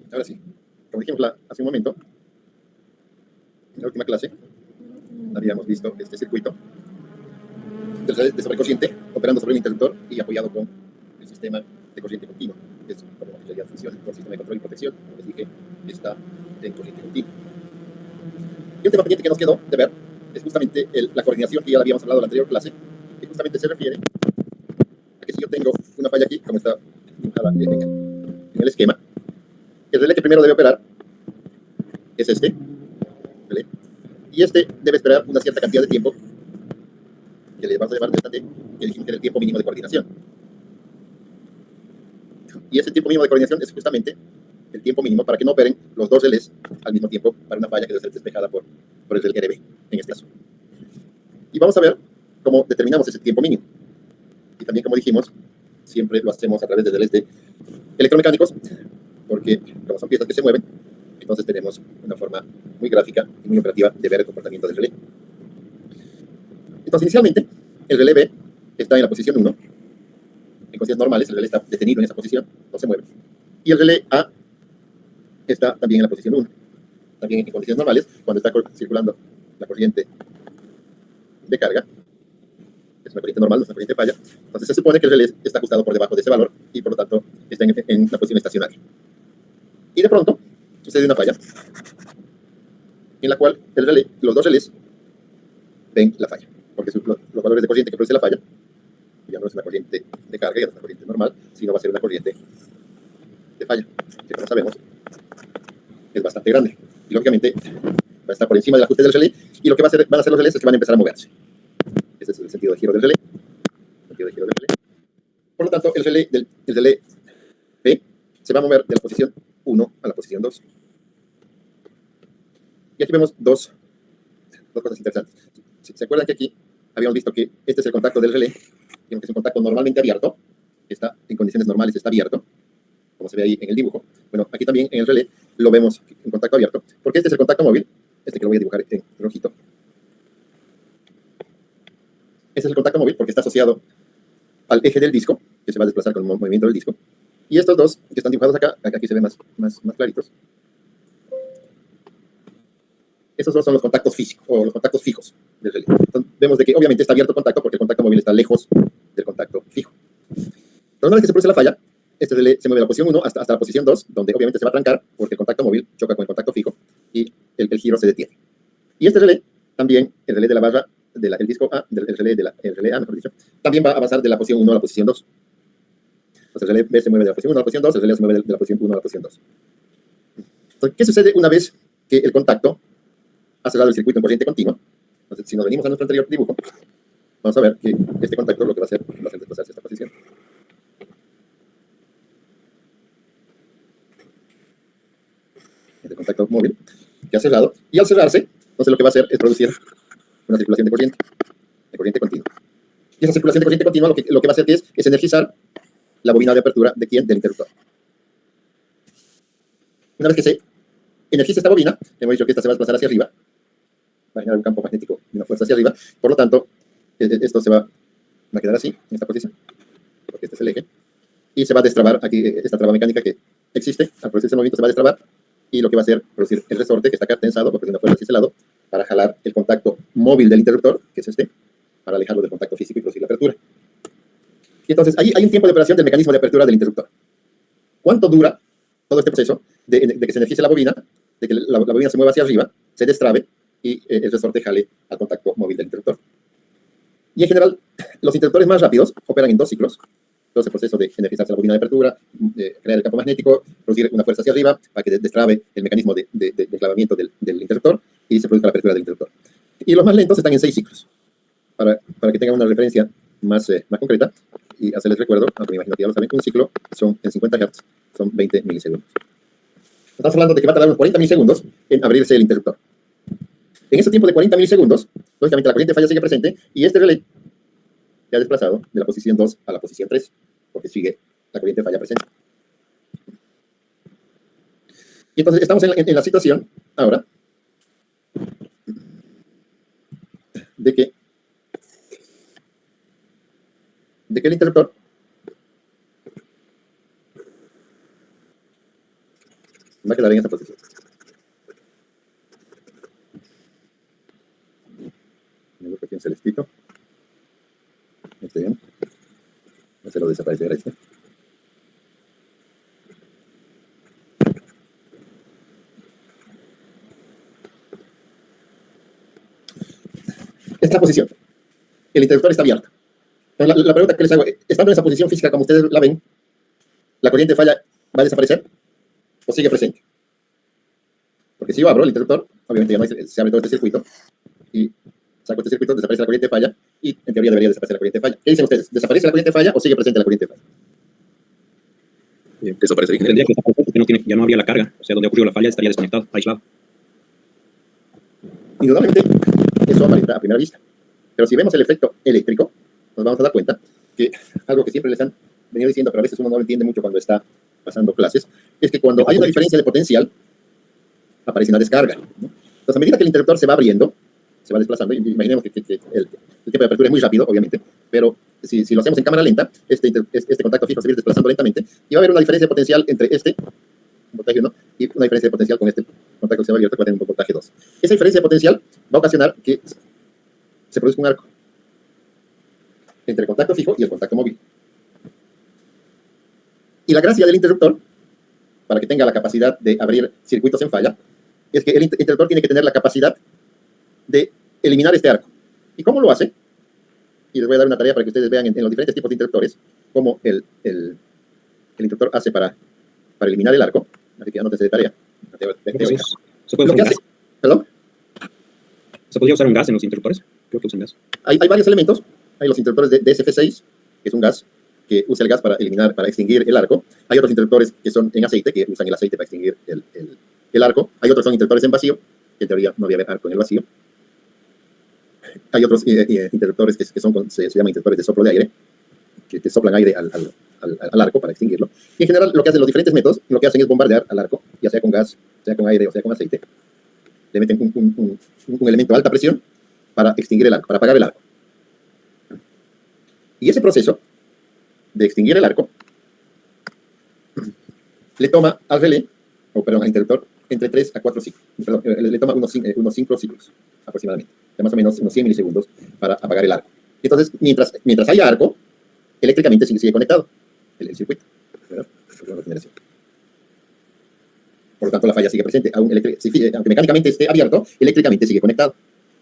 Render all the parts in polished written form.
Ahora sí, como dijimos hace un momento, en la última clase habíamos visto este circuito de sobrecorriente operando sobre un interruptor y apoyado con el sistema de corriente continua, que es como en realidad funciona por sistema de control y protección. Como les dije, está en corriente continua. Y un tema pendiente que nos quedó de ver es justamente la coordinación, que ya habíamos hablado en la anterior clase, que justamente se refiere a que si yo tengo una falla aquí, como está dibujada en el esquema, el relé que primero debe operar es este, ¿vale? Y este debe esperar una cierta cantidad de tiempo, que le vamos a llamar que dijimos que era el tiempo mínimo de coordinación. Y ese tiempo mínimo de coordinación es justamente el tiempo mínimo para que no operen los dos relés al mismo tiempo para una falla que debe ser despejada por el relé RB, en este caso. Y vamos a ver cómo determinamos ese tiempo mínimo. Y también, como dijimos, siempre lo hacemos a través de relés electromecánicos, porque como son piezas que se mueven, entonces tenemos una forma muy gráfica y muy operativa de ver el comportamiento del relé. Entonces, inicialmente, el relé B está en la posición 1. En condiciones normales, el relé está detenido en esa posición, no se mueve. Y el relé A está también en la posición 1. También en condiciones normales, cuando está circulando la corriente de carga, es una corriente normal, no es una corriente falla, entonces se supone que el relé está ajustado por debajo de ese valor y por lo tanto está en una posición estacionaria. Y de pronto sucede una falla en la cual los dos relés ven la falla, porque los valores de corriente que produce la falla ya no es una corriente de carga, ya no es una corriente normal, sino va a ser una corriente de falla, que como sabemos es bastante grande. Y lógicamente va a estar por encima del ajuste del relé, y lo que van a hacer los relés es que van a empezar a moverse. Ese es el sentido de giro del relé. Por lo tanto, el relé B se va a mover de la posición 1 a la posición 2. Y aquí vemos dos cosas interesantes. ¿Se acuerdan que aquí habíamos visto que este es el contacto del relé? Digamos que es un contacto normalmente abierto, que está en condiciones normales, está abierto, como se ve ahí en el dibujo. Bueno, aquí también en el relé lo vemos en contacto abierto, porque este es el contacto móvil, este que lo voy a dibujar en rojito. Este es el contacto móvil porque está asociado al eje del disco, que se va a desplazar con el movimiento del disco. Y estos dos que están dibujados acá aquí se ven más claritos. Estos dos son los contactos físicos, o los contactos fijos del relé. Entonces, vemos de que obviamente está abierto el contacto porque el contacto móvil está lejos del contacto fijo. Pero una vez que se produce la falla, este relé se mueve de la posición 1 hasta la posición 2, donde obviamente se va a trancar porque el contacto móvil choca con el contacto fijo y el giro se detiene. Y este relé, también, el relé de la barra, el disco A, el relé A, mejor dicho, también va a avanzar de la posición 1 a la posición 2. Entonces el relé B se mueve de la posición 1 a la posición 2, el relé se mueve de la posición 1 a la posición 2. Entonces, ¿qué sucede una vez que el contacto ha cerrado el circuito en corriente continua? Entonces, si nos venimos a nuestro anterior dibujo, vamos a ver que este contacto lo que va a hacer desplazarse a esta posición. Este contacto móvil que ha cerrado, y al cerrarse, entonces lo que va a hacer es producir una circulación de corriente continua. Y esa circulación de corriente continua lo que va a hacer es energizar la bobina de apertura de ¿quién? Del interruptor. Una vez que se energiza esta bobina, hemos dicho que esta se va a desplazar hacia arriba, va a generar un campo magnético y una fuerza hacia arriba, por lo tanto, esto se va a quedar así, en esta posición, porque este es el eje, y se va a destrabar aquí esta traba mecánica que existe, al producirse el movimiento se va a destrabar, y lo que va a hacer producir el resorte que está acá tensado, porque tiene una fuerza hacia ese lado, para jalar el contacto móvil del interruptor, que es este, para alejarlo del contacto físico y producir la apertura. Y entonces, ahí hay un tiempo de operación del mecanismo de apertura del interruptor. ¿Cuánto dura todo este proceso de que se energice la bobina, de que la bobina se mueva hacia arriba, se destrabe y el resorte jale al contacto móvil del interruptor? Y en general, los interruptores más rápidos operan en 2 ciclos. Todo ese proceso de energizarse la bobina de apertura, crear el campo magnético, producir una fuerza hacia arriba para que destrabe el mecanismo de clavamiento del interruptor y se produzca la apertura del interruptor. Y los más lentos están en 6 ciclos. para que tengan una referencia más concreta, y hacerles recuerdo, aunque me imagino que ya lo saben, un ciclo son en 50 Hz, son 20 milisegundos. Estamos hablando de que va a tardar unos 40 milisegundos en abrirse el interruptor. En ese tiempo de 40 milisegundos, lógicamente la corriente falla sigue presente y este relé se ha desplazado de la posición 2 a la posición 3, porque sigue la corriente falla presente. Y entonces estamos en la situación ahora de que el interruptor va a quedar en esta posición. Me busco aquí un celestito. Este bien. No se lo desaparecerá este. Esta es la posición. El interruptor está abierto. Entonces, la pregunta que les hago, estando en esa posición física como ustedes la ven, ¿la corriente falla va a desaparecer o sigue presente? Porque si yo abro el interruptor, obviamente ya no se abre todo este circuito y saco este circuito, desaparece la corriente falla y en teoría debería desaparecer la corriente falla. ¿Qué dicen ustedes? ¿Desaparece la corriente falla o sigue presente la corriente falla? Desaparecería. Tendría que desaparecer porque ya no habría la carga. O sea, donde ocurrió la falla estaría desconectado, aislado. Indudablemente, eso aparenta a primera vista. Pero si vemos el efecto eléctrico, nos vamos a dar cuenta que algo que siempre les han venido diciendo, pero a veces uno no lo entiende mucho cuando está pasando clases, es que cuando hay una diferencia de potencial, aparece una descarga, ¿no? Entonces, a medida que el interruptor se va abriendo, se va desplazando, y imaginemos que el tiempo de apertura es muy rápido, obviamente, pero si lo hacemos en cámara lenta, este contacto fijo se va a ir desplazando lentamente, y va a haber una diferencia de potencial entre voltaje 1, y una diferencia de potencial con este contacto que se va abierto, que va a tener un voltaje 2. Esa diferencia de potencial va a ocasionar que se produzca un arco entre el contacto fijo y el contacto móvil. Y la gracia del interruptor, para que tenga la capacidad de abrir circuitos en falla, es que el interruptor tiene que tener la capacidad de eliminar este arco. ¿Y cómo lo hace? Y les voy a dar una tarea para que ustedes vean en los diferentes tipos de interruptores cómo el interruptor hace para eliminar el arco. Así que anótense de tarea. ¿Se puede usar un gas? ¿Perdón? ¿Se podría usar un gas en los interruptores? Creo que usan gas. Hay varios elementos. Hay los interruptores de SF6, que es un gas que usa el gas para extinguir el arco. Hay otros interruptores que son en aceite, que usan el aceite para extinguir el arco. Hay otros que son interruptores en vacío, que en teoría no debe haber arco en el vacío. Hay otros interruptores que se llaman interruptores de soplo de aire, que soplan aire al arco para extinguirlo. Y en general, lo que hacen los diferentes métodos, lo que hacen es bombardear al arco, ya sea con gas, sea con aire o sea con aceite. Le meten un elemento de alta presión para extinguir el arco, para apagar el arco. Y ese proceso de extinguir el arco le toma al relé, al interruptor, entre 3 a 4 ciclos. Perdón, le toma unos 5 ciclos aproximadamente, de más o menos unos 100 milisegundos para apagar el arco. Entonces, mientras haya arco, eléctricamente sigue conectado el circuito, ¿verdad? Por lo tanto, la falla sigue presente. Aunque mecánicamente esté abierto, eléctricamente sigue conectado.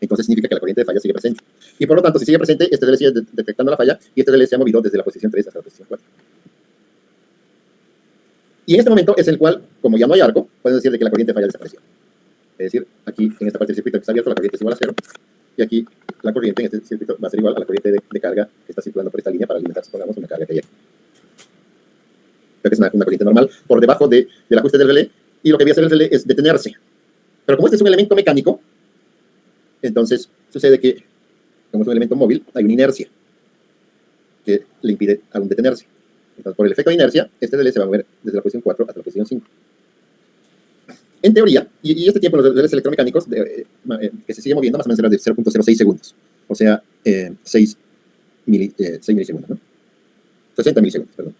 Entonces significa que la corriente de falla sigue presente. Y por lo tanto, si sigue presente, este relé sigue detectando la falla y este relé se ha movido desde la posición 3 hasta la posición 4. Y en este momento es el cual, como ya no hay arco, pueden decir de que la corriente de falla desapareció. Es decir, aquí en esta parte del circuito que está abierto, la corriente es igual a 0. Y aquí la corriente en este circuito va a ser igual a la corriente de carga que está circulando por esta línea para alimentar, supongamos, una carga que hay aquí. Creo que es una corriente normal por debajo del ajuste del relé. Y lo que voy a hacer el relé es detenerse. Pero como este es un elemento mecánico, entonces sucede que, como es un elemento móvil, hay una inercia que le impide aún detenerse. Entonces, por el efecto de inercia, este relé se va a mover desde la posición 4 hasta la posición 5. En teoría, y este tiempo en los relés electromecánicos, que se sigue moviendo, más o menos será de 0.06 segundos. O sea, 6 milisegundos, ¿no? 60 milisegundos, perdón.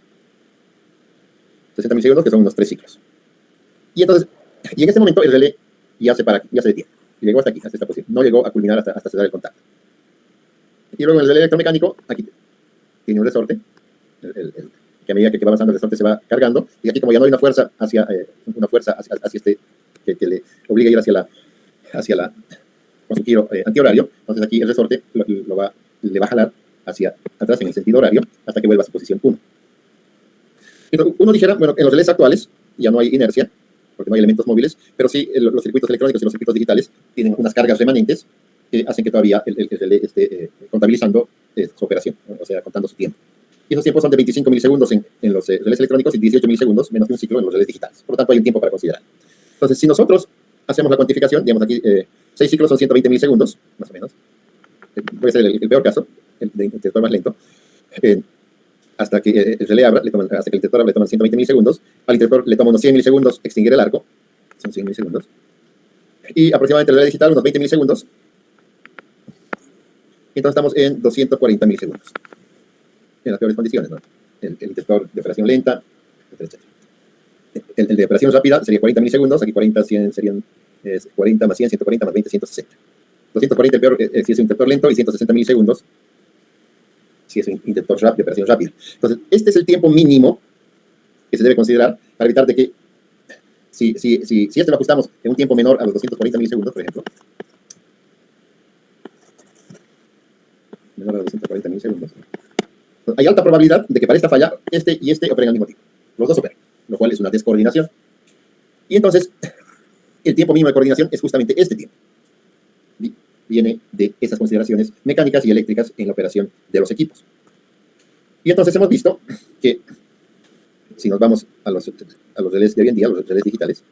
60 milisegundos, que son unos 3 ciclos. Y en este momento el relé ya se detiene. Y llegó hasta aquí, hasta esta posición. No llegó a culminar hasta cesar el contacto. Y luego el relé electromecánico, aquí tiene un resorte, que a medida que va avanzando el resorte se va cargando, y aquí como ya no hay una fuerza hacia este, que le obliga a ir hacia la con su giro antihorario, entonces aquí el resorte le va a jalar hacia atrás en el sentido horario hasta que vuelva a su posición 1. Entonces, uno dijera, bueno, en los relés actuales ya no hay inercia, porque no hay elementos móviles, pero sí los circuitos electrónicos y los circuitos digitales tienen unas cargas remanentes que hacen que todavía el relé esté contabilizando su operación, ¿no? O sea, contando su tiempo. Y esos tiempos son de 25 milisegundos en los relés electrónicos y 18 milisegundos menos que un ciclo en los relés digitales. Por lo tanto, hay un tiempo para considerar. Entonces, si nosotros hacemos la cuantificación, digamos aquí, 6 ciclos son 120 milisegundos, más o menos. Puede ser el peor caso, el interruptor más lento. Hasta que el relé abra, hasta que el interruptor abra, le toman 120 milisegundos. Al interruptor le toma unos 100 milisegundos extinguir el arco. Son 100 milisegundos. Y aproximadamente el relé digital, unos 20 milisegundos. Entonces estamos en 240 milisegundos. En las peores condiciones, ¿no? El interruptor de operación lenta, etc. El de operación rápida sería 40 milisegundos. Aquí 40, 100 serían 40 más 100, 140 más 20, 160. 240 el peor si es un interruptor lento y 160 milisegundos si es un interruptor de operación rápida. Entonces, este es el tiempo mínimo que se debe considerar para evitar de que si este lo ajustamos en un tiempo menor a los 240 milisegundos, por ejemplo, menor a los 240 milisegundos, hay alta probabilidad de que para esta falla este y este operen al mismo tiempo. Los dos operan, lo cual es una descoordinación. Y entonces, el tiempo mínimo de coordinación es justamente este tiempo. Viene de esas consideraciones mecánicas y eléctricas en la operación de los equipos. Y entonces hemos visto que, si nos vamos a los relés de hoy en día, los relés digitales,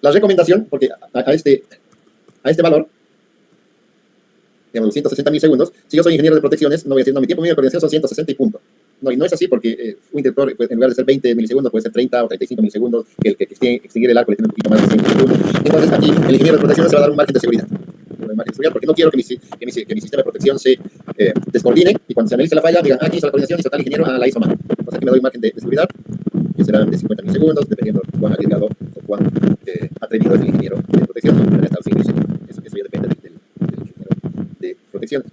la recomendación, porque a este valor, digamos, 160 milisegundos, si yo soy ingeniero de protecciones, no voy a decir, no, mi tiempo mínimo de coordinación son 160 y punto. No, y no es así porque un interruptor, pues, en lugar de ser 20 milisegundos, puede ser 30 o 35 milisegundos, que el que extinguir el arco le tiene un poquito más de 100 milisegundos. Entonces aquí el ingeniero de protección se va a dar un margen de seguridad. Porque no quiero que mi sistema de protección se descoordine y cuando se analice la falla digan, aquí hizo la coordinación, hizo tal ingeniero, la hizo mal. Entonces aquí me doy un margen de seguridad que será de 50 milisegundos, dependiendo de cuán arriesgado o cuán atrevido es el ingeniero de protección. Hasta los 100 milisegundos. Eso ya depende del ingeniero de protección.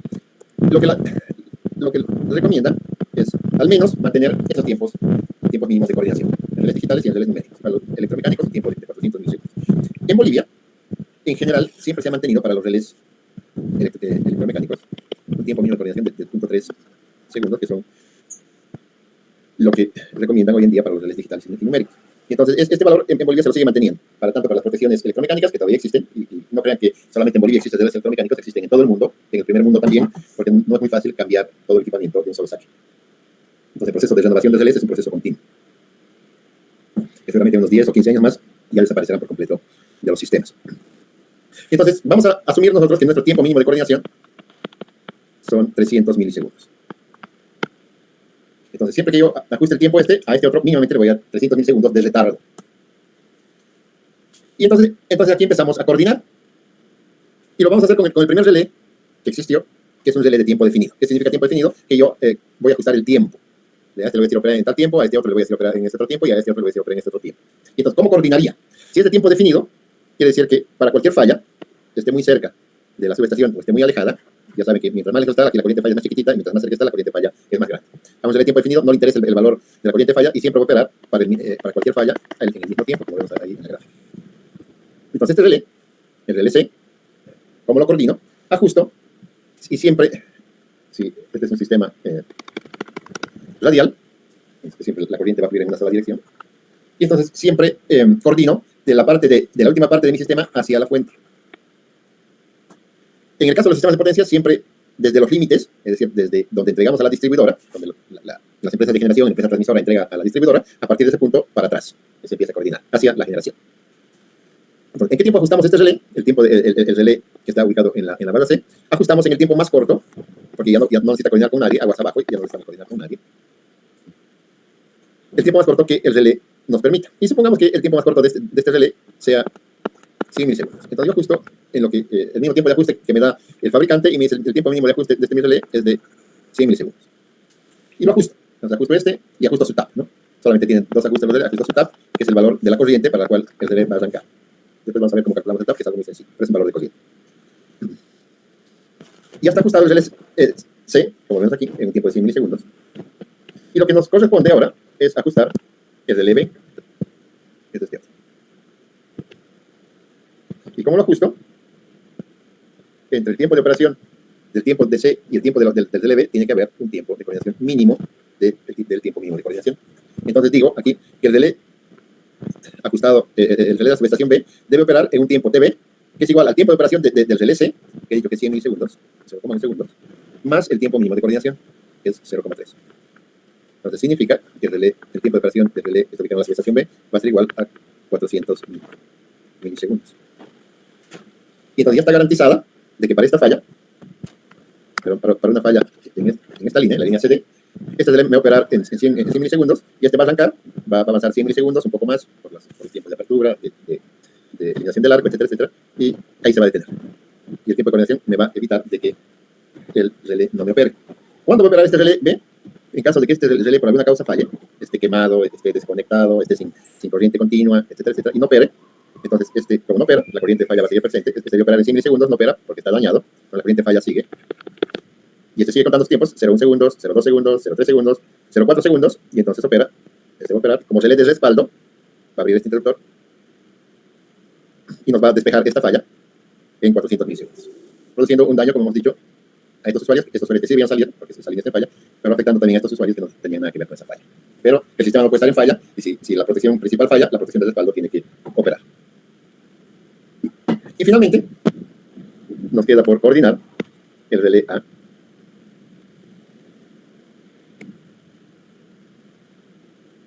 Lo que recomienda es al menos mantener esos tiempos mínimos de coordinación. En relés digitales y en relés numéricos. Para los electromecánicos, un tiempo de 400 milisegundos. En Bolivia, en general, siempre se ha mantenido para los relés electromecánicos un tiempo mínimo de coordinación de 0.3 segundos, que son lo que recomiendan hoy en día para los relés digitales y numéricos. Y entonces, este valor en Bolivia se lo sigue manteniendo, tanto para las protecciones electromecánicas, que todavía existen, y no crean que solamente en Bolivia existen relés electromecánicos, existen en todo el mundo, en el primer mundo también, porque no es muy fácil cambiar todo el equipamiento de un solo saque. Entonces, el proceso de renovación de relés es un proceso continuo. Que seguramente en unos 10 o 15 años más ya desaparecerán por completo de los sistemas. Entonces, vamos a asumir nosotros que nuestro tiempo mínimo de coordinación son 300 milisegundos. Entonces, siempre que yo ajuste el tiempo a este otro, mínimamente le voy a 300 milisegundos de retardo. Y entonces aquí empezamos a coordinar. Y lo vamos a hacer con el primer relé que existió, que es un relé de tiempo definido. ¿Qué significa tiempo definido? Que yo voy a ajustar el tiempo. A este le voy a decir operar en tal tiempo, a este otro le voy a decir operar en este otro tiempo, y a este otro le voy a decir operar en este otro tiempo. Y entonces, ¿cómo coordinaría? Si es de tiempo definido, quiere decir que para cualquier falla, que esté muy cerca de la subestación o esté muy alejada, ya saben que mientras más lejos está, aquí la corriente falla es más chiquitita, y mientras más cerca está, la corriente falla es más grande. Vamos a ver tiempo definido, no le interesa el valor de la corriente falla, y siempre va a operar para cualquier falla en el mismo tiempo, como vemos ahí en la gráfica. Entonces este relé, el relé C, ¿cómo lo coordino? Ajusto, y siempre, si este es un sistema radial, siempre la corriente va a fluir en una sola dirección, y entonces siempre coordino de la última parte de mi sistema hacia la fuente. En el caso de los sistemas de potencia, siempre desde los límites, es decir, desde donde entregamos a la distribuidora, donde las empresas de generación, la empresa transmisora entrega a la distribuidora, a partir de ese punto para atrás, se empieza a coordinar hacia la generación. Entonces, ¿en qué tiempo ajustamos este relé? El relé que está ubicado en la barra C, ajustamos en el tiempo más corto, porque ya no necesita coordinar con nadie, aguas abajo, y ya no necesitamos coordinar con nadie. El tiempo más corto que el relé nos permita. Y supongamos que el tiempo más corto de este relé sea 100 milisegundos. Entonces yo ajusto en lo que el mismo tiempo de ajuste que me da el fabricante, y me dice el tiempo mínimo de ajuste de este relé es de 100 milisegundos. Y lo ajusto. Entonces ajusto este y ajusto su tap, ¿no? Solamente tienen dos ajustes los relés, ajusto su tap, que es el valor de la corriente para la cual el relé va a arrancar. Después vamos a ver cómo calculamos el tap, que es algo muy sencillo, pero es un valor de corriente. Y ya está ajustado el relé C, como vemos aquí, en un tiempo de 100 milisegundos. Y lo que nos corresponde ahora es ajustar el relé B, que es este otro. ¿Y cómo lo ajusto? Entre el tiempo de operación del tiempo de C y el tiempo del relé B tiene que haber un tiempo de coordinación mínimo del tiempo mínimo de coordinación. Entonces digo aquí que el relé ajustado, el relé de la subestación B debe operar en un tiempo TB, que es igual al tiempo de operación del relé C que he dicho que es 100 milisegundos, 0,1 segundos, más el tiempo mínimo de coordinación, que es 0,3. Entonces significa que el tiempo de operación del relé, esto que tenemos en la estación B, va a ser igual a 400 milisegundos. Y entonces ya está garantizada de que para esta falla, pero para una falla en esta línea, en la línea CD, este relé me va a operar en 100 milisegundos y este va a arrancar, va a avanzar 100 milisegundos, un poco más, por los tiempos de apertura, de eliminación del arco, etcétera, etcétera, y ahí se va a detener. Y el tiempo de coordinación me va a evitar de que el relé no me opere. ¿Cuándo va a operar este relé B? En caso de que este relé por alguna causa falle, esté quemado, esté desconectado, esté sin corriente continua, etcétera, etcétera, y no opere, entonces como no opera, la corriente falla va a seguir presente, este debe operar en 100 milisegundos, no opera porque está dañado, pero la corriente falla sigue. Y este sigue contando los tiempos, 0,1 segundos, 0,2 segundos, 0,3 segundos, 0,4 segundos, y entonces opera, este va a operar, como relé de respaldo, va a abrir este interruptor, y nos va a despejar esta falla en 400 milisegundos, produciendo un daño, como hemos dicho, a estos usuarios que sí debían salir, porque esa línea está en falla, pero afectando también a estos usuarios que no tenían nada que ver con esa falla. Pero el sistema no puede estar en falla, y si la protección principal falla, la protección de respaldo tiene que operar. Y finalmente, nos queda por coordinar el relé A,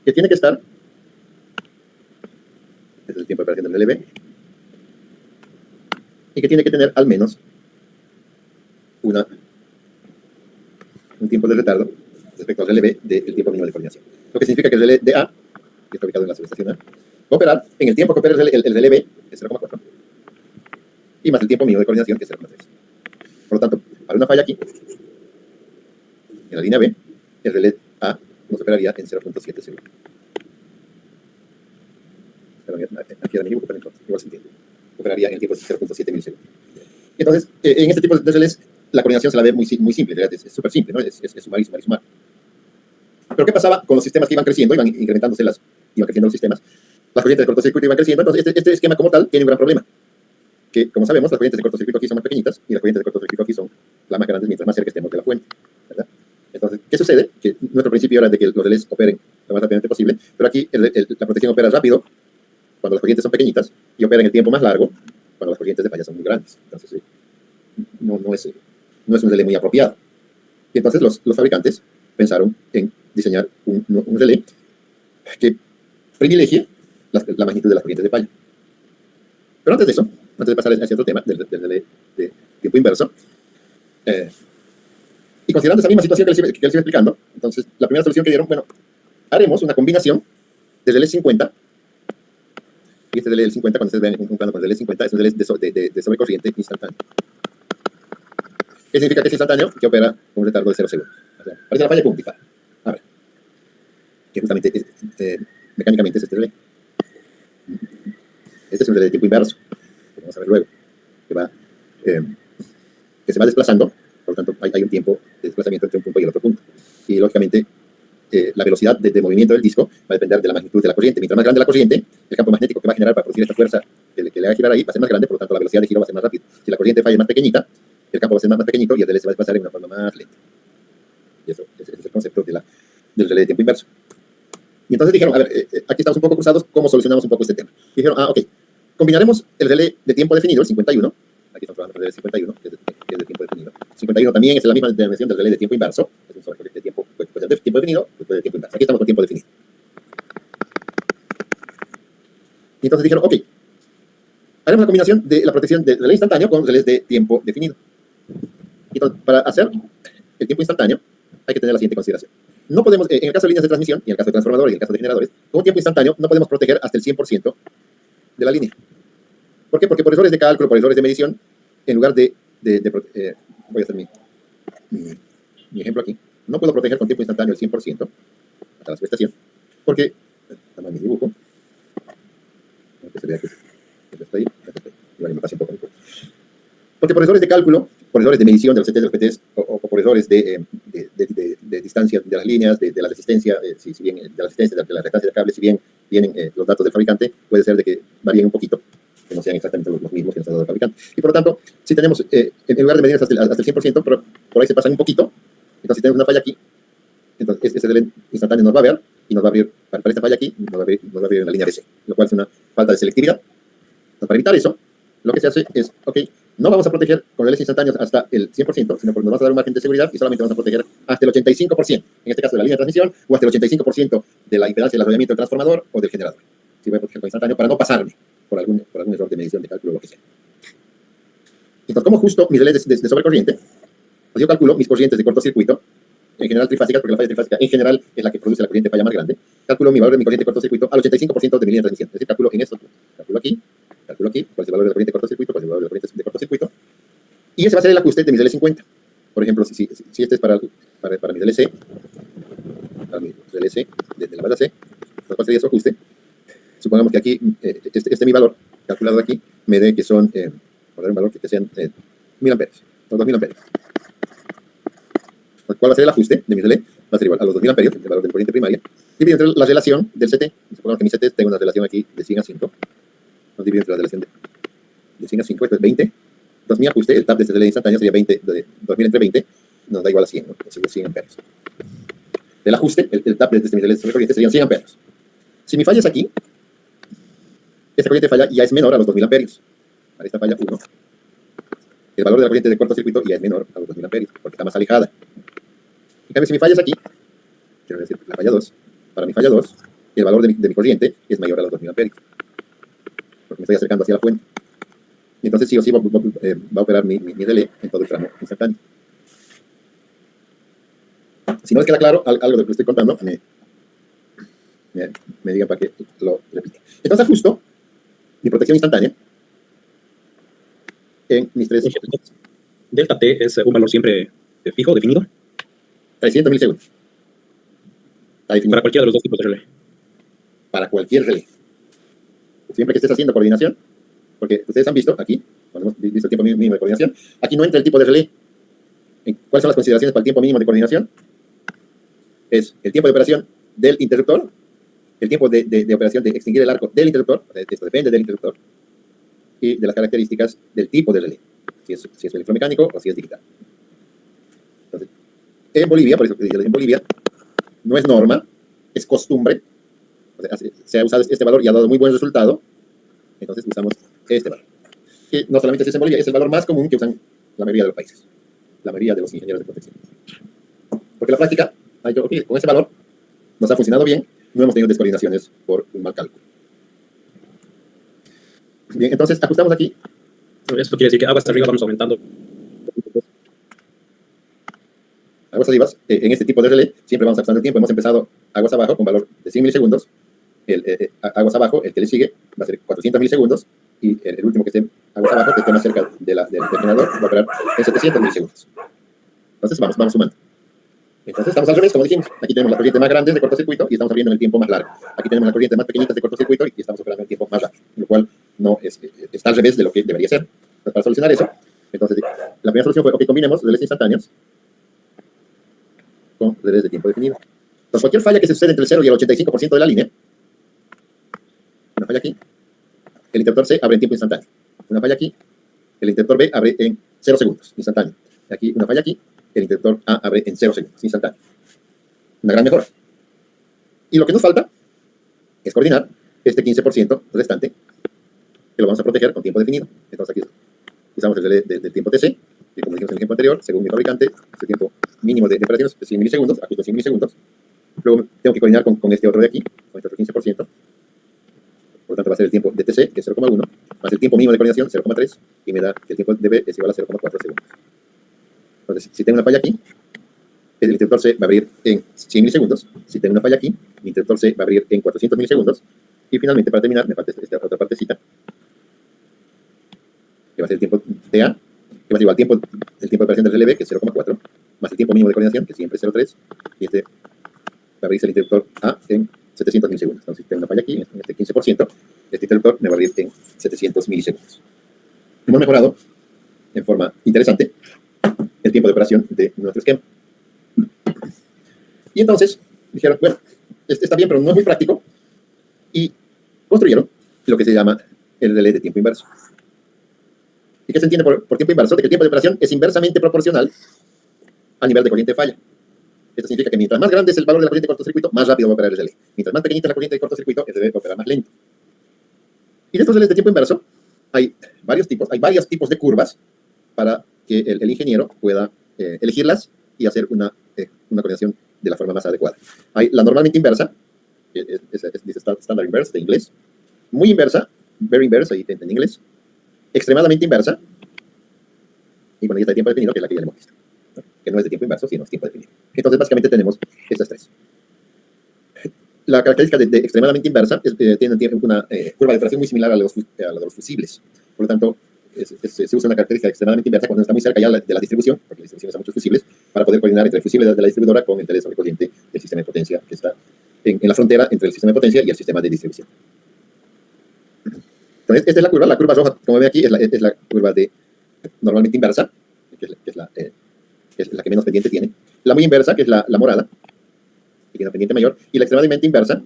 que tiene que estar, este es el tiempo de operación del relé B, y que tiene que tener al menos un tiempo de retardo respecto al relé B del tiempo mínimo de coordinación. Lo que significa que el relé de A, que está ubicado en la subestación A, va a operar en el tiempo que opera el relé B, que es 0,4, y más el tiempo mínimo de coordinación, que es 0,3. Por lo tanto, para una falla aquí, en la línea B, el relé A nos operaría en 0,7 segundos. Aquí me equivoco, pero igual se entiende. Operaría en el tiempo de 0,7 milisegundos. Entonces, en este tipo de relés, la coordinación se la ve muy simple, ¿verdad? Es súper simple, ¿no? Es sumar y sumar y sumar. Pero ¿qué pasaba con los sistemas que iban creciendo, iban incrementándose iban creciendo los sistemas? Las corrientes de cortocircuito iban creciendo, entonces este esquema como tal tiene un gran problema. Que, como sabemos, las corrientes de cortocircuito aquí son más pequeñitas y las corrientes de cortocircuito aquí son las más grandes mientras más cerca estemos de la fuente, ¿verdad? Entonces, ¿qué sucede? Que nuestro principio era de que los relés operen lo más rápidamente posible, pero aquí la protección opera rápido cuando las corrientes son pequeñitas y opera en el tiempo más largo cuando las corrientes de falla son muy grandes. Entonces, no es un relé muy apropiado. Y entonces los fabricantes pensaron en diseñar un relé que privilegie la magnitud de las corrientes de falla. Pero antes de eso, antes de pasar a ese otro tema del relé de tiempo inverso, y considerando esa misma situación que les iba explicando, entonces la primera solución que dieron, bueno, haremos una combinación de relé 50, y este relé del 50, cuando ustedes ven un plano con relé 50, es un relé de sobrecorriente instantáneo. ¿Qué significa que es instantáneo? Que opera con un retardo de 0 segundos. O sea, parece la falla pum, dispara. A ver. Que justamente mecánicamente es este relé. Este es un relé de tiempo inverso, que vamos a ver luego, que se va desplazando, por lo tanto hay un tiempo de desplazamiento entre un punto y el otro punto. Y lógicamente la velocidad de movimiento del disco va a depender de la magnitud de la corriente. Mientras más grande la corriente, el campo magnético que va a generar para producir esta fuerza que le va a girar ahí va a ser más grande, por lo tanto la velocidad de giro va a ser más rápida. Si la corriente falla más pequeñita, el campo va a ser más pequeñito y el relé se va a desplazar en una forma más lenta. Y ese es el concepto del relé de tiempo inverso. Y entonces dijeron, a ver, aquí estamos un poco cruzados, ¿cómo solucionamos un poco este tema? Y dijeron, ok, combinaremos el relé de tiempo definido, el 51, aquí estamos trabajando con el relé 51, que es de tiempo definido. 51 también es la misma dimensión del relé de tiempo inverso, es un solo de tiempo, pues de tiempo definido, después de tiempo inverso. Aquí estamos con tiempo definido. Y entonces dijeron, ok, haremos la combinación de la protección del relé instantáneo con relés de tiempo definido. Y entonces, para hacer el tiempo instantáneo, hay que tener la siguiente consideración. No podemos, en el caso de líneas de transmisión, y en el caso de transformadores, y en el caso de generadores, con un tiempo instantáneo no podemos proteger hasta el 100% de la línea. ¿Por qué? Porque por errores de cálculo, por errores de medición, en lugar voy a hacer mi ejemplo aquí, no puedo proteger con tiempo instantáneo el 100% hasta la subestación, porque, toma mi dibujo, que se vea que está ahí, igual me pasa un poco. Porque por errores de cálculo, por errores de medición de los CTs, de los PTs, o por errores de distancia de las líneas, de la resistencia, si bien de la resistencia, de la resistencia del cable, si bien vienen los datos del fabricante, puede ser de que varíen un poquito, que no sean exactamente los mismos que nos ha dado el fabricante. Y por lo tanto, si tenemos, en lugar de medir hasta el 100%, pero por ahí se pasan un poquito, entonces si tenemos una falla aquí, entonces ese relé instantáneo nos va a ver, y nos va a abrir, para esta falla aquí, nos va a abrir en la línea BC, lo cual es una falta de selectividad. Entonces, para evitar eso, lo que se hace es, ok, no vamos a proteger con relés instantáneos hasta el 100%, sino porque nos vamos a dar un margen de seguridad y solamente vamos a proteger hasta el 85%, en este caso de la línea de transmisión, o hasta el 85% de la impedancia del arrollamiento del transformador o del generador. Si voy a proteger con instantáneo para no pasarme por algún error de medición, de cálculo, lo que sea. Entonces, como justo mis relés de sobrecorriente, pues yo calculo mis corrientes de cortocircuito, en general trifásicas, porque la falla trifásica en general es la que produce la corriente falla más grande. Calculo mi valor de mi corriente de cortocircuito al 85% de mi línea de transmisión. Es decir, calculo en esto, calculo aquí, cuál es el valor de la corriente de cortocircuito, cuál es el valor de la corriente de cortocircuito. Y ese va a ser el ajuste de mi DL50. Por ejemplo, si este es para mi DLC, para mi DLC de la banda C, ¿cuál sería su ajuste? Supongamos que aquí, este mi valor, calculado aquí, me dé que son, por dar un valor que sean 1000 amperios, o 2000 amperios. ¿Cuál va a ser el ajuste de mi relé? Va a ser igual a los 2000 amperios, el valor de la corriente primaria, dividido entre la relación del CT. Supongamos que mi CT tengo una relación aquí de 100 a 5. Nos divide entre la relación de 100 a 5, esto es 20. Entonces mi ajuste, el TAP de este relé instantáneo sería 20, de 2000 entre 20, nos da igual a 100, ¿no? Entonces 100 amperios. El ajuste, el TAP de este mi relé de corriente serían 100 amperios. Si mi falla es aquí, esta corriente falla ya es menor a los 2000 amperios. Para esta falla 1. El valor de la corriente de cortocircuito ya es menor a los 2000 amperios, porque está más alejada. En cambio, si mi falla es aquí, quiero decir, la falla 2, para mi falla 2, el valor de mi corriente es mayor a los 2000 amperios, porque me estoy acercando hacia la fuente. Y entonces sí o sí va a operar mi relé en todo el tramo instantáneo. Si no les queda claro algo de lo que estoy contando, me digan para que lo repita. Entonces ajusto mi protección instantánea en mis tres... Delta T es un valor siempre fijo, definido. 300 milisegundos. Está definido. Para cualquiera de los dos tipos de relé. Para cualquier relé. Siempre que estés haciendo coordinación, porque ustedes han visto aquí, cuando hemos visto el tiempo mínimo de coordinación, aquí no entra el tipo de relé. ¿Cuáles son las consideraciones para el tiempo mínimo de coordinación? Es el tiempo de operación del interruptor, el tiempo de operación de extinguir el arco del interruptor, esto depende del interruptor, y de las características del tipo de relé, si es electromecánico o si es digital. Entonces, en Bolivia, por eso en Bolivia, no es norma, es costumbre. O sea, se ha usado este valor y ha dado muy buen resultado. Entonces usamos este valor. Que no solamente se usa en Bolivia, es el valor más común que usan la mayoría de los países. La mayoría de los ingenieros de protección. Porque la práctica, con ese valor, nos ha funcionado bien. No hemos tenido descoordinaciones por un mal cálculo. Bien, entonces ajustamos aquí. Esto quiere decir que aguas arriba vamos aumentando. Aguas arriba, en este tipo de relé, siempre vamos ajustando el tiempo. Hemos empezado aguas abajo con valor de 100 milisegundos. Aguas abajo, el que le sigue, va a ser 400 milisegundos. Y el último que esté aguas abajo, que esté más cerca del generador, va a operar en 700 milisegundos. Entonces vamos sumando. Entonces estamos al revés, como dijimos. Aquí tenemos la corriente más grande de cortocircuito y estamos abriendo en el tiempo más largo. Aquí tenemos la corriente más pequeñita de cortocircuito y estamos operando en el tiempo más rápido. Lo cual no está al revés de lo que debería ser. Entonces, para solucionar eso, entonces la primera solución fue, ok, combinemos relés instantáneos con relés de tiempo definido. Entonces cualquier falla que se sucede entre el 0 y el 85% de la línea, una falla aquí, el interruptor C abre en tiempo instantáneo. Una falla aquí, el interruptor B abre en 0 segundos, instantáneo. Aquí, una falla aquí, el interruptor A abre en 0 segundos, instantáneo. Una gran mejora. Y lo que nos falta es coordinar este 15% restante, que lo vamos a proteger con tiempo definido. Entonces aquí usamos el relé del tiempo TC, y como dijimos en el ejemplo anterior, según mi fabricante, este tiempo mínimo de operaciones es 100 milisegundos, ajusto 100 milisegundos. Luego tengo que coordinar con este otro de aquí, con este otro 15%. Por lo tanto, va a ser el tiempo de TC, que es 0,1, más el tiempo mínimo de coordinación, 0,3, y me da que el tiempo de B es igual a 0,4 segundos. Entonces, si tengo una falla aquí, el interruptor C va a abrir en 100 milisegundos. Si tengo una falla aquí, el interruptor C va a abrir en 400 milisegundos. Y finalmente, para terminar, me falta esta otra partecita, que va a ser el tiempo TA, que va a ser igual al el tiempo de operación del relé B, que es 0,4, más el tiempo mínimo de coordinación, que siempre es 0,3, y va a abrirse el interruptor A en 700 milisegundos. Entonces, si tengo una falla aquí, en este 15%, este interruptor me va a abrir en 700 milisegundos. Hemos mejorado, en forma interesante, el tiempo de operación de nuestro esquema. Y entonces, dijeron, bueno, está bien, pero no es muy práctico, y construyeron lo que se llama el relé de tiempo inverso. ¿Y qué se entiende por tiempo inverso? De que el tiempo de operación es inversamente proporcional al nivel de corriente de falla. Esto significa que mientras más grande es el valor de la corriente de cortocircuito, más rápido va a operar el relé. Mientras más pequeñita es la corriente de cortocircuito, el relé va a operar más lento. Y de estos relés de tiempo inverso, hay varios tipos de curvas para que el ingeniero pueda elegirlas y hacer una coordinación de la forma más adecuada. Hay la normalmente inversa, dice standard inverse de inglés, muy inversa, very inverse ahí en inglés, extremadamente inversa, y bueno, ya está de tiempo definido, que es la que ya le hemos visto, ¿no? Que no es de tiempo inverso, sino es tiempo definido. Entonces, básicamente tenemos estas tres. La característica de extremadamente inversa es que tiene una curva de operación muy similar a la de los fusibles. Por lo tanto, se usa una característica extremadamente inversa cuando está muy cerca ya de la distribución, porque la distribución usa muchos fusibles, para poder coordinar entre el fusible de la distribuidora con el tele sobrecorriente del sistema de potencia que está en la frontera entre el sistema de potencia y el sistema de distribución. Entonces, esta es la curva roja, como ven aquí, es la curva de normalmente inversa, que es la que menos pendiente tiene. La muy inversa, que es la morada, que tiene una pendiente mayor, y la extremadamente inversa,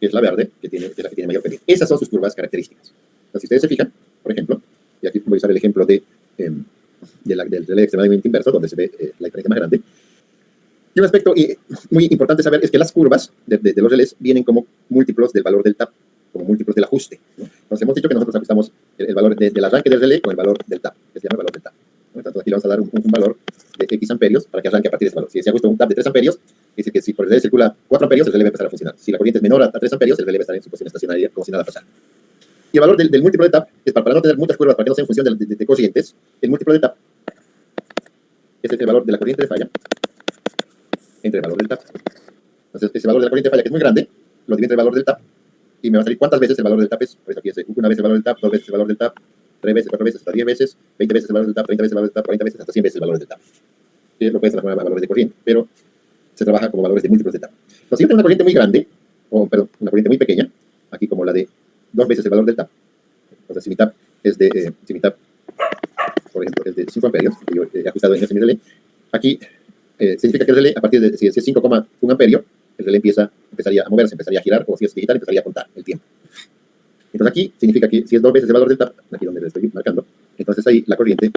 que es la verde, que es la que tiene mayor pendiente. Esas son sus curvas características. Entonces, si ustedes se fijan, por ejemplo, y aquí voy a usar el ejemplo del relé extremadamente inverso, donde se ve la diferencia más grande. Y un aspecto muy importante saber es que las curvas de los relés vienen como múltiplos del valor del TAP, como múltiplos del ajuste, ¿no? Entonces, hemos dicho que nosotros ajustamos el valor del arranque del relé con el valor del TAP, que se llama el valor del TAP. Entonces, aquí le vamos a dar un valor de X amperios para que arranque a partir de ese valor. Si se ajusta un TAP de 3 amperios, es decir, que si por el relé circula 4 amperios, el relé va a empezar a funcionar. Si la corriente es menor a 3 amperios, el relé va a estar en su posición estacionaria como si nada pasara. Y el valor del múltiplo de TAP es para no tener muchas curvas, para que no sea en función de corrientes. El múltiplo de TAP es el valor de la corriente de falla entre el valor del TAP. Entonces, ese valor de la corriente de falla, que es muy grande, lo divide entre el valor del TAP y me va a salir cuántas veces el valor del TAP es. Pues aquí es una vez el valor del TAP, 2 veces el valor del TAP, 3 veces, 4 veces, hasta 10 veces, 20 veces el valor del TAP, 30 veces el valor del TAP, 40 veces, hasta 100 veces el valor del TAP. Que lo puedes transformar a valores de corriente, pero se trabaja como valores de múltiplos de TAP. Entonces, si yo tengo una corriente muy grande, una corriente muy pequeña, aquí como la de 2 veces el valor del TAP. Entonces, si mi TAP por ejemplo, es de 5 amperios, que yo he ajustado en ese relé, aquí significa que el relé, a partir de si es 5,1 amperio, el relé empezaría a moverse, empezaría a girar, o si es digital, empezaría a contar el tiempo. Entonces aquí significa que si es 2 veces el valor del TAP, aquí donde lo estoy marcando, entonces ahí la corriente,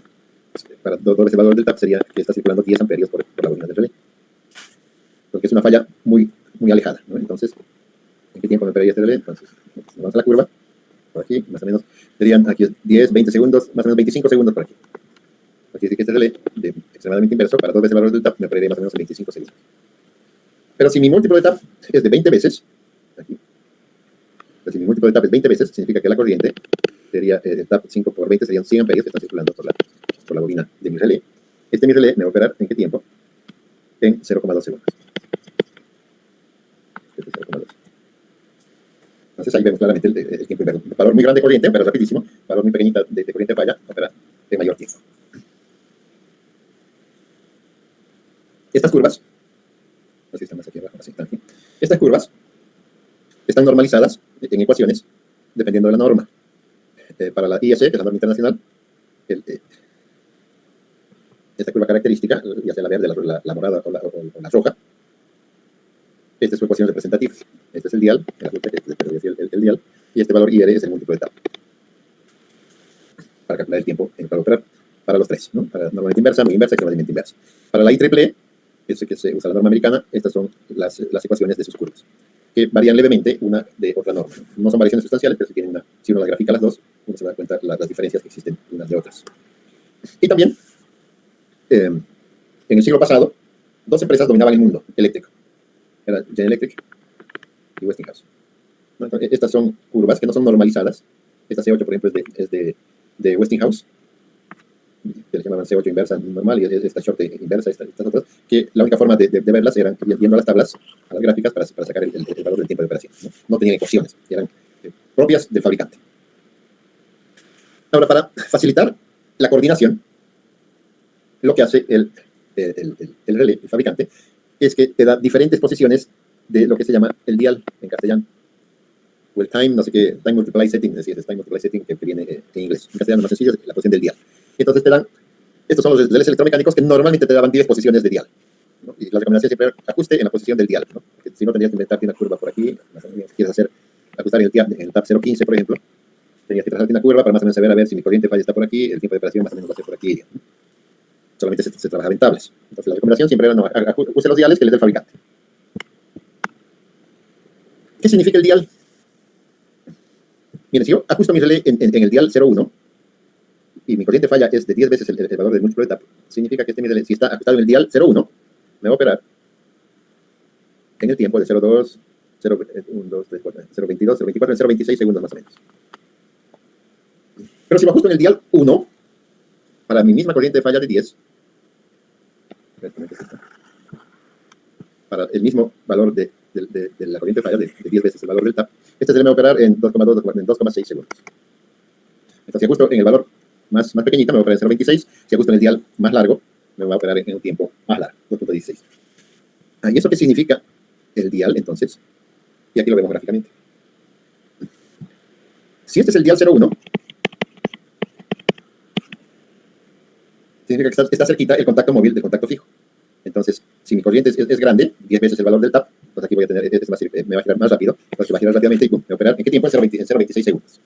para 2 veces el valor del TAP, sería que está circulando 10 amperios por la bobina del relé. Porque es una falla muy, muy alejada, ¿no? Entonces, ¿en qué tiempo me esperaría este relé? Entonces, vamos a la curva, por aquí, más o menos, serían aquí 10, 20 segundos, más o menos 25 segundos por aquí. Así que este relé, de extremadamente inverso, para 2 veces el valor del TAP, me esperaría más o menos 25 segundos. Pero si mi múltiplo de TAP es de 20 veces, aquí, pero si mi múltiplo de TAP es 20 veces, significa que la corriente sería, el TAP 5 por 20 serían 100 amperios que están circulando por la bobina de mi relé. Mi relé me va a operar ¿en qué tiempo? En 0,2 segundos. Este es 0,2. Entonces ahí vemos claramente el tiempo inverso. Valor muy grande de corriente, pero rapidísimo. Valor muy pequeñita de corriente de falla, opera en mayor tiempo. Estas curvas, no sé si están más aquí abajo, así están aquí. Estas curvas están normalizadas en ecuaciones dependiendo de la norma. Para la IEC, que es la norma internacional, esta curva característica, ya sea la verde, la morada o la roja, esta es su ecuación representativa. Este es el dial, el dial, y este valor IR es el múltiplo de TAP. Para calcular el tiempo para operar para los tres, ¿no? Para normalmente inversa, muy inversa y extremadamente inversa. Para la IEEE, que se usa la norma americana, estas son las ecuaciones de sus curvas, que varían levemente una de otra norma. No son variaciones sustanciales, pero si uno las grafica las dos, uno se da cuenta de las diferencias que existen unas de otras. Y también, en el siglo pasado, 2 empresas dominaban el mundo eléctrico. Era General Electric y Westinghouse. ¿No? Entonces, estas son curvas que no son normalizadas. Esta C8, por ejemplo, es de Westinghouse, que le llamaban C8 inversa normal, y esta short inversa, estas otras, que la única forma de verlas eran viendo a las tablas, a las gráficas, para sacar el valor del tiempo de operación. No tenían ecuaciones, eran propias del fabricante. Ahora, para facilitar la coordinación, lo que hace el relé, el fabricante, es que te da diferentes posiciones de lo que se llama el dial en castellano. O el time, no sé qué, time multiply setting, es decir, es time multiply setting que viene en inglés. En castellano más sencillo es la posición del dial. Entonces te dan, estos son los relés electromecánicos que normalmente te daban 10 posiciones de dial, ¿no? Y la recomendación siempre es ajuste en la posición del dial, ¿no? Porque si no tendrías que inventarte una curva por aquí, si quieres ajustar en el TAP 015, por ejemplo, tenías que trazarte una curva para más o menos saber a ver si mi corriente falla está por aquí, el tiempo de operación más o menos va a ser por aquí, ¿no? Solamente se trabajaba en tablas. Entonces la recomendación siempre era, no, ajuste los diales que les dé el fabricante. ¿Qué significa el dial? Miren, si yo ajusto mi relé en el dial 0,1 y mi corriente falla es de 10 veces el valor del múltiplo de TAP, significa que mi relé, si está ajustado en el dial 0,1, me va a operar en el tiempo de 0,2, 0,1, 2, 3, 4, 0,22, 0,24, en 0,26 segundos más o menos. Pero si lo ajusto en el dial 1, para mi misma corriente de falla de 10, para el mismo valor de la corriente de falla de 10 veces el valor del TAP, este se le va a operar en 2,2, en 2,6 segundos. Entonces, si ajusto en el valor más pequeñito, me va a operar en 0,26. Si ajusto en el dial más largo, me va a operar en un tiempo más largo, 2,16. ¿Y eso qué significa? El dial, entonces, y aquí lo vemos gráficamente. Si este es el dial 0,1, significa que está cerquita el contacto móvil del contacto fijo. Entonces, si mi corriente es grande, 10 veces el valor del TAP, pues aquí voy a tener, me va a girar más rápido, entonces va a girar rápidamente y pum, me va a operar. ¿En qué tiempo? En 0,26 segundos.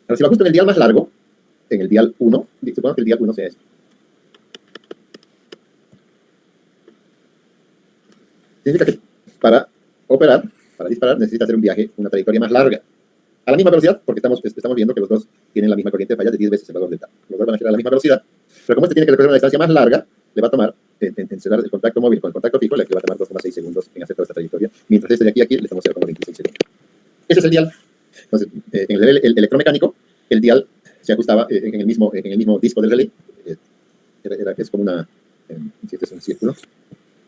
Ahora, si lo ajusto en el dial más largo, en el dial 1, supongo que el dial 1 sea este. Significa que para operar, para disparar, necesita hacer un viaje, una trayectoria más larga. A la misma velocidad, porque estamos viendo que los dos tienen la misma corriente de falla de 10 veces el valor del TAP. Los dos van a girar a la misma velocidad, pero como este tiene que recorrer una distancia más larga, le va a tomar, en cerrar el contacto móvil con el contacto fijo, le va a tomar 2,6 segundos en hacer toda esta trayectoria, mientras este de aquí a aquí le tomamos 0,26 segundos. Ese es el dial. Entonces, en el electromecánico, el dial se ajustaba en el mismo disco del relé. Es como una, si este es un círculo,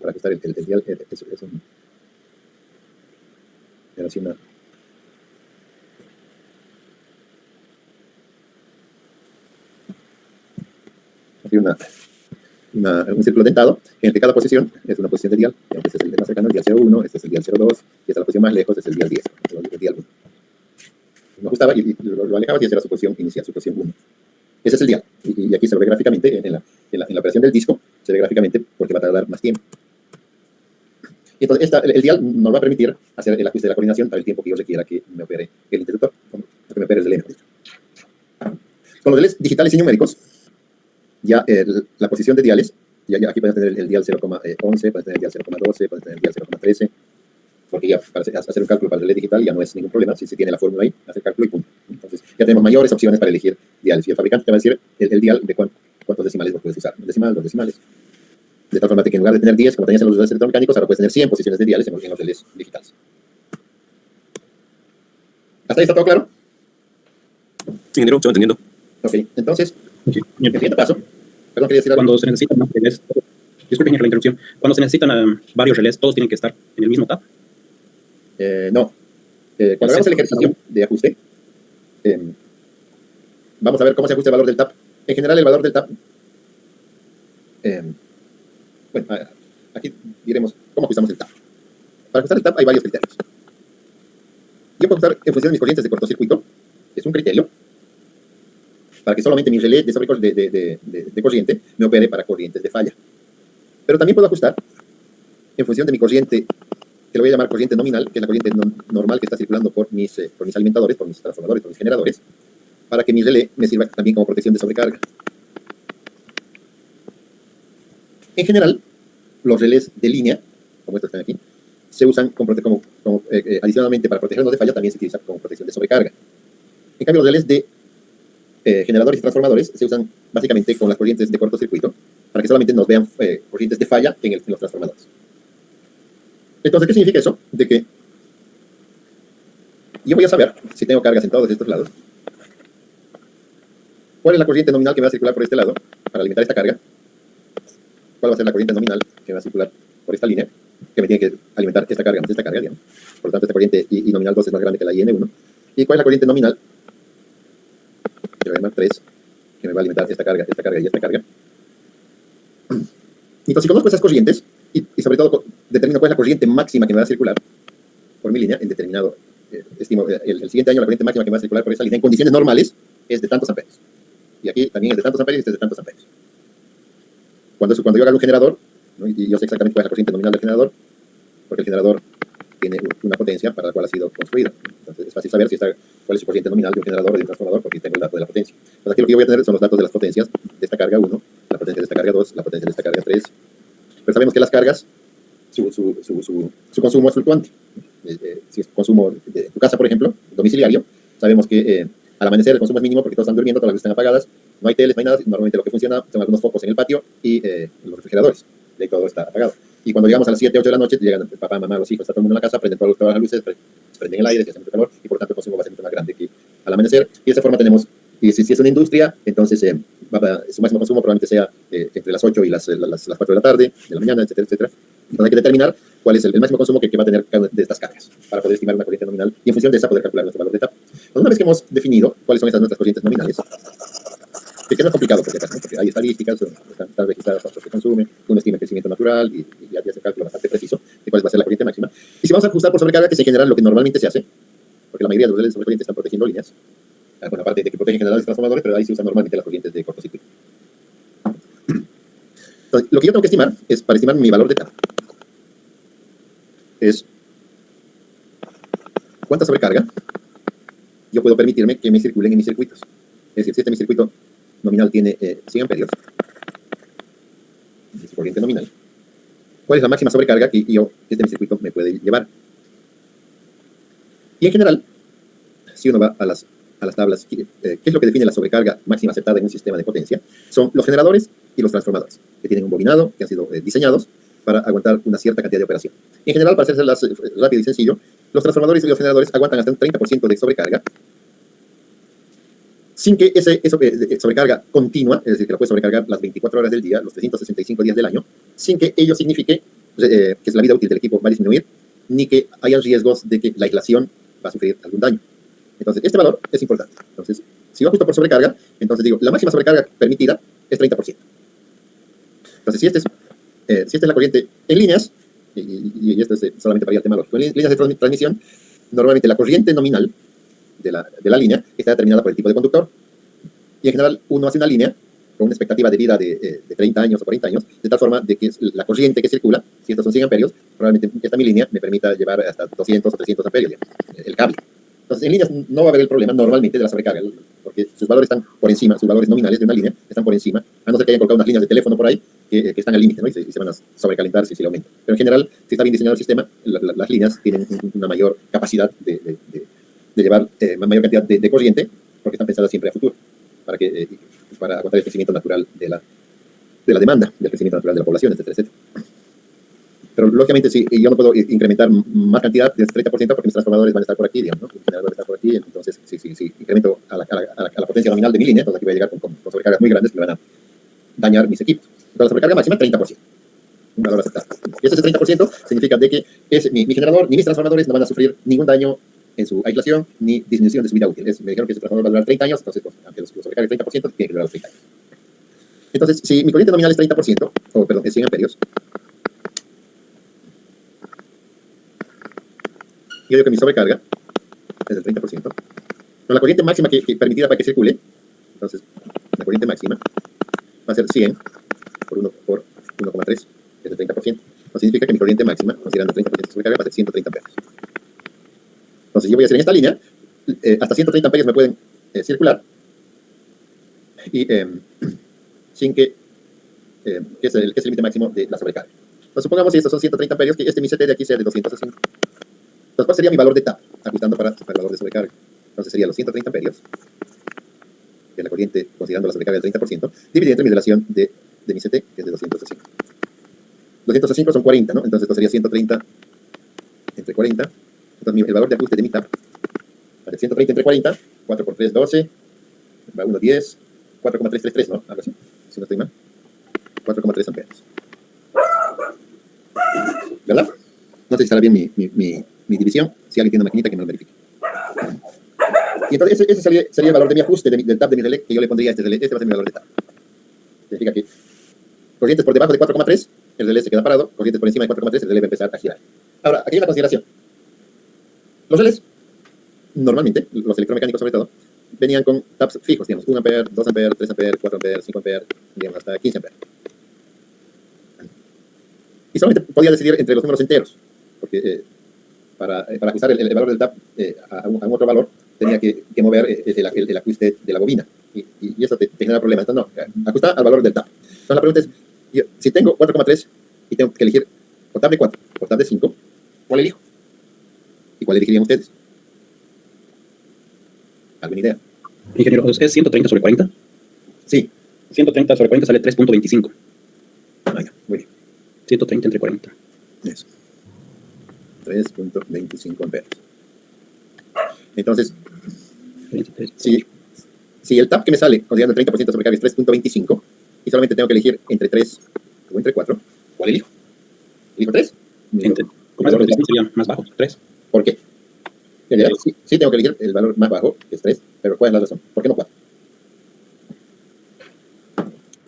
para ajustar el dial, era así una... Aquí un círculo dentado, en el que cada posición es una posición de dial. Este es el más cercano, el dial 0,1, este es el dial 0,2, y esta es la posición más lejos, es el dial 10, el dial 1. Lo ajustaba y lo alejaba y esa era su posición inicial, su posición 1. Ese es el dial. Y aquí se lo ve gráficamente, en la operación del disco, se ve gráficamente porque va a tardar más tiempo. Y entonces el dial nos va a permitir hacer el ajuste de la coordinación para el tiempo que yo requiera que me opere el interruptor, que me opere el relé. Con los relés digitales y numéricos, ya la posición de diales, ya aquí pueden tener el dial 0,11, pueden tener el dial 0,12, pueden tener el dial 0,13, porque ya para hacer un cálculo para el relé digital ya no es ningún problema, si se tiene la fórmula ahí, hace el cálculo y punto. Entonces ya tenemos mayores opciones para elegir diales, y el fabricante te va a decir el dial de cuántos decimales lo puedes usar, un decimal, dos decimales. De tal forma que en lugar de tener 10, como tenías en los relés electromecánicos, ahora puedes tener 100 posiciones de diales en los relés digitales. ¿Hasta ahí está todo claro? Sí, ingeniero, estoy entendiendo. Ok, entonces, Sí. el siguiente paso, perdón, quería decir algo. Cuando se necesitan más relés, disculpen la interrupción, cuando se necesitan varios relés, todos tienen que estar en el mismo TAP. No. Cuando hagamos el ejercicio de ajuste, vamos a ver cómo se ajusta el valor del TAP. En general, el valor del TAP, bueno, aquí diremos cómo ajustamos el TAP. Para ajustar el TAP hay varios criterios. Yo puedo ajustar en función de mis corrientes de cortocircuito, es un criterio, para que solamente mi relé de corriente me opere para corrientes de falla. Pero también puedo ajustar en función de mi corriente, que lo voy a llamar corriente nominal, que es la corriente normal que está circulando por mis alimentadores, por mis transformadores, por mis generadores, para que mi relé me sirva también como protección de sobrecarga. En general, los relés de línea, como estos que están aquí, se usan adicionalmente para protegernos de falla, también se utilizan como protección de sobrecarga. En cambio, los relés de generadores y transformadores se usan básicamente con las corrientes de cortocircuito, para que solamente nos vean corrientes de falla en los transformadores. Entonces, ¿qué significa eso? De que yo voy a saber, si tengo cargas en todos estos lados, cuál es la corriente nominal que me va a circular por este lado para alimentar esta carga, cuál va a ser la corriente nominal que me va a circular por esta línea, que me tiene que alimentar esta carga, digamos. Por lo tanto, esta corriente I nominal 2 es más grande que la IN1. ¿Y cuál es la corriente nominal? Que va a llamar 3, que me va a alimentar esta carga y esta carga. Entonces, si conozco esas corrientes, y sobre todo determino cuál es la corriente máxima que me va a circular por mi línea, en determinado, estimo, el siguiente año la corriente máxima que me va a circular por esa línea, en condiciones normales, es de tantos amperios. Y aquí también es de tantos amperios y este es de tantos amperios. Cuando yo haga un generador, ¿no? Y yo sé exactamente cuál es la corriente nominal del generador, porque el generador tiene una potencia para la cual ha sido construido. Entonces es fácil saber cuál es su corriente nominal de un generador o de un transformador, porque tengo el dato de la potencia. Entonces aquí lo que yo voy a tener son los datos de las potencias de esta carga 1, la potencia de esta carga 2, la potencia de esta carga 3. Pero sabemos que las cargas, su consumo es fluctuante. Si es consumo de tu casa, por ejemplo, domiciliario, sabemos que al amanecer el consumo es mínimo porque todos están durmiendo, todas las luces están apagadas, no hay teles, no hay nada, normalmente lo que funciona son algunos focos en el patio y los refrigeradores, de ahí todo está apagado. Y cuando llegamos a las 7, 8 de la noche, llegan el papá, mamá, los hijos, está todo el mundo en la casa, prenden todas las luces, prenden el aire, se hace mucho calor, y por lo tanto el consumo va a ser mucho más grande que al amanecer. Y de esa forma tenemos, y si es una industria, entonces su máximo consumo probablemente sea entre las 8 y las 4 de la tarde, de la mañana, etcétera, etcétera. Entonces hay que determinar cuál es el máximo consumo que va a tener cada una de estas cargas para poder estimar una corriente nominal y en función de esa poder calcular nuestro valor de etapa. Una vez que hemos definido cuáles son nuestras corrientes nominales, que no es complicado porque hay estadísticas, están registradas cuánto se consume, uno estima el crecimiento natural y ya hace un cálculo bastante preciso de cuál va a ser la corriente máxima. Y si vamos a ajustar por sobrecarga, que es en general lo que normalmente se hace, porque la mayoría de los redes de sobrecorriente están protegiendo líneas, bueno, aparte de que protegen generales transformadores, pero ahí se usan normalmente las corrientes de cortocircuito. Entonces, lo que yo tengo que estimar es, para estimar mi valor de etapa, es cuánta sobrecarga yo puedo permitirme que me circulen en mis circuitos. Es decir, si mi circuito nominal tiene 100 amperios, es corriente nominal, ¿cuál es la máxima sobrecarga que mi circuito me puede llevar? Y en general, si uno va a las tablas, ¿qué es lo que define la sobrecarga máxima aceptada en un sistema de potencia? Son los generadores y los transformadores, que tienen un bobinado, que han sido diseñados para aguantar una cierta cantidad de operación. Y en general, para hacerlas rápido y sencillo, los transformadores y los generadores aguantan hasta un 30% de sobrecarga, sin que esa sobrecarga continua, es decir, que la puedes sobrecargar las 24 horas del día, los 365 días del año, sin que ello signifique que la vida útil del equipo va a disminuir, ni que haya riesgos de que la aislación va a sufrir algún daño. Entonces, este valor es importante. Entonces, si yo ajusto por sobrecarga, entonces digo, la máxima sobrecarga permitida es 30%. Entonces, si esta es la corriente en líneas, y esto es solamente para ir al tema lógico, en líneas de transmisión, normalmente la corriente nominal de la línea está determinada por el tipo de conductor, y en general uno hace una línea con una expectativa de vida de 30 años o 40 años, de tal forma de que la corriente que circula, si estos son 100 amperios, probablemente esta mi línea me permita llevar hasta 200 o 300 amperios, el cable. Entonces, en líneas no va a haber el problema normalmente de la sobrecarga, porque sus valores están por encima, sus valores nominales de una línea están por encima, a no ser que hayan colocado unas líneas de teléfono por ahí que están al límite, ¿no? y se van a sobrecalentar si le aumentan. Pero en general, si está bien diseñado el sistema, las líneas tienen una mayor capacidad de llevar mayor cantidad de corriente, porque están pensadas siempre a futuro, para aguantar el crecimiento natural de la demanda, del crecimiento natural de la población, etcétera, etcétera. Pero, lógicamente, si yo no puedo incrementar más cantidad del 30% porque mis transformadores van a estar por aquí, digamos, ¿no? El generador va a estar por aquí, entonces, si incremento a la potencia nominal de mi línea, entonces aquí voy a llegar con sobrecargas muy grandes que me van a dañar mis equipos. Entonces, la sobrecarga máxima, 30%. Un valor aceptable. Y ese 30% significa de que mi generador ni mis transformadores no van a sufrir ningún daño en su aislación ni disminución de su vida útil. Me dijeron que ese transformador va a durar 30 años, entonces, aunque los sobrecargue el 30%, tiene que durar los 30 años. Entonces, si mi corriente nominal es 30%, es 100 amperios, y yo digo que mi sobrecarga es del 30%, pero la corriente máxima que permitida para que circule, entonces, la corriente máxima va a ser 100 por 1,3, es del 30%. Entonces, significa que mi corriente máxima, considerando el 30% de sobrecarga, va a ser 130 amperios. Entonces, yo voy a hacer en esta línea, hasta 130 amperios me pueden circular, y sin que es el límite máximo de la sobrecarga. Entonces, supongamos si estos son 130 amperios, que mi CT de aquí sea de 260. Entonces, ¿cuál sería mi valor de TAP? Ajustando para el valor de sobrecarga. Entonces, sería los 130 amperios, de la corriente, considerando la sobrecarga del 30%, dividido entre mi relación de mi CT, que es de 205. 205 son 40, ¿no? Entonces, esto sería 130 entre 40. Entonces, el valor de ajuste de mi TAP va a ser 130 entre 40, 4 por 3, 12, va 1, 10, 4,333, ¿no? Algo así, si no estoy mal. 4,3 amperios. ¿Verdad? No sé si estará bien mi división. Si alguien tiene una maquinita, que me lo verifique. Y entonces ese sería el valor de mi ajuste, del TAP de mi relé, que yo le pondría a este relé. Este va a ser mi valor de TAP. Significa que corrientes por debajo de 4,3, el relé se queda parado. Corrientes por encima de 4,3, el relé va a empezar a girar. Ahora, aquí hay una consideración. Los relés, normalmente, los electromecánicos sobre todo, venían con TAPs fijos, digamos, 1 ampere, 2 ampere, 3 ampere, 4 ampere, 5 ampere, digamos, hasta 15 ampere. Y solamente podía decidir entre los números enteros, porque para ajustar el valor del TAP a un otro valor, tenía que mover el ajuste de la bobina. Y eso te genera problemas. Entonces, no, ajusta al valor del TAP. Entonces, la pregunta es, si tengo 4,3 y tengo que elegir por TAP de 4, por TAP de 5, ¿cuál elijo? ¿Y cuál elegirían ustedes? ¿Alguna idea? Ingeniero, ¿es 130 sobre 40? Sí. 130 sobre 40 sale 3.25. Venga, muy bien. 130 entre 40. Eso. 3.25 amperes. Entonces, 33. si el TAP que me sale, considerando el 30% de sobrecarga, es 3.25, y solamente tengo que elegir entre 3 o entre 4, ¿cuál elijo? ¿Elijo 3? Como es el sería más bajo, 3. ¿Por qué? En realidad, sí tengo que elegir el valor más bajo, que es 3, pero ¿cuál es la razón? ¿Por qué no 4?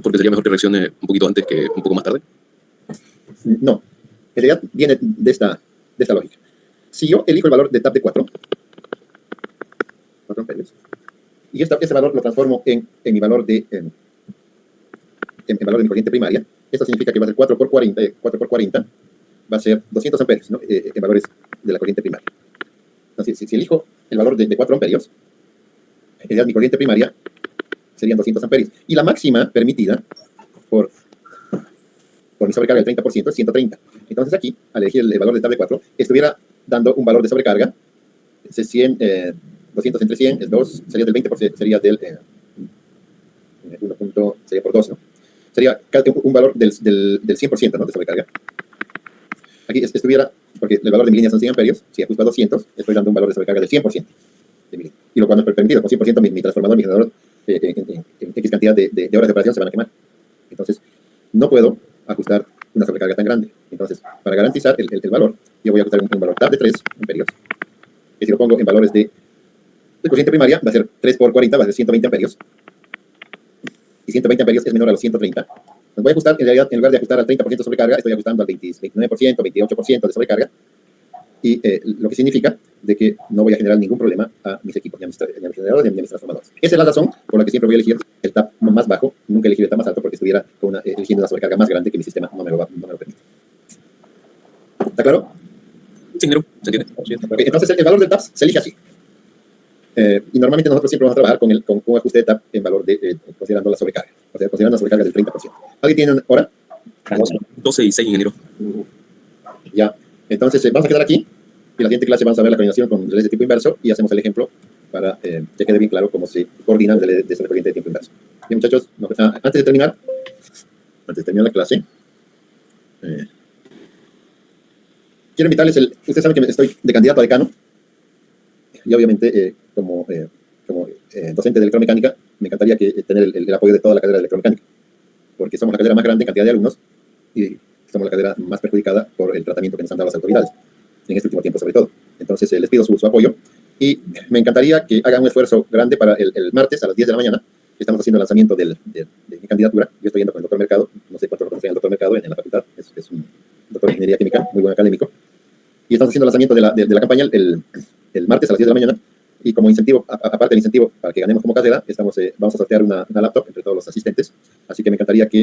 Porque sería mejor que reaccione un poquito antes que un poco más tarde. No. En realidad viene de esta lógica. Si yo elijo el valor de TAP de 4 amperios, y este valor lo transformo en mi valor de en valor de mi corriente primaria, esto significa que va a ser 4 por 40 va a ser 200 amperios, ¿no? En valores de la corriente primaria. Entonces, si elijo el valor de 4 amperios, en realidad mi corriente primaria serían 200 amperios. Y la máxima permitida por mi sobrecarga del 30% es 130. Entonces aquí, al elegir el valor de TAP de 4, estuviera dando un valor de sobrecarga, ese 100, 200 entre 100 es 2, sería del 20%, sería del 1 sería por 2, ¿no? Sería un valor del 100%, ¿no? De sobrecarga. Aquí estuviera, porque el valor de mi línea son 100 amperios, si ajusto a 200, estoy dando un valor de sobrecarga del 100% de mi línea. Y lo cual no es permitido, con 100% mi transformador, mi generador, en X cantidad de horas de operación se van a quemar. Entonces, no puedo ajustar una sobrecarga tan grande. Entonces, para garantizar el valor, yo voy a ajustar un valor TAP de 3 amperios, que si lo pongo en valores de corriente primaria, va a ser 3 por 40, va a ser 120 amperios. Y 120 amperios es menor a los 130. Entonces voy a ajustar, en realidad, en lugar de ajustar al 30% de sobrecarga, estoy ajustando al 29%, 28% de sobrecarga. Y lo que significa de que no voy a generar ningún problema a mis equipos, ni a mis generadores, ni a mis transformadores. Esa es la razón por la que siempre voy a elegir el TAP más bajo, nunca elegir el TAP más alto, porque estuviera eligiendo una sobrecarga más grande que mi sistema no me lo permite. ¿Está claro? Sí, ingeniero, ¿se entiende? Okay, entonces el valor del TAP se elige así. Y normalmente nosotros siempre vamos a trabajar con un ajuste de TAP en valor considerando la sobrecarga. O sea, considerando la sobrecarga del 30%. ¿Alguien tiene una hora? 12 y 6, ingeniero. Ya. Entonces, vamos a quedar aquí. Y la siguiente clase vamos a ver la coordinación con relés de tipo inverso y hacemos el ejemplo para que quede bien claro cómo se coordina el relé de esa corriente de tiempo inverso. Bien, muchachos, antes de terminar la clase, quiero invitarles, ustedes saben que estoy de candidato a decano, y obviamente como docente de electromecánica, me encantaría tener el apoyo de toda la carrera de electromecánica, porque somos la carrera más grande en cantidad de alumnos y somos la carrera más perjudicada por el tratamiento que nos han dado las autoridades, en este último tiempo sobre todo. Entonces les pido su apoyo y me encantaría que hagan un esfuerzo grande para el martes a las 10 de la mañana. Estamos haciendo el lanzamiento de mi candidatura. Yo estoy yendo con el doctor Mercado, no sé cuánto lo conocen al doctor Mercado en la facultad, es un doctor de ingeniería química, muy buen académico. Y estamos haciendo el lanzamiento de la campaña el martes a las 10 de la mañana. Y como incentivo, aparte del incentivo para que ganemos como cátedra, vamos a sortear una laptop entre todos los asistentes. Así que me encantaría que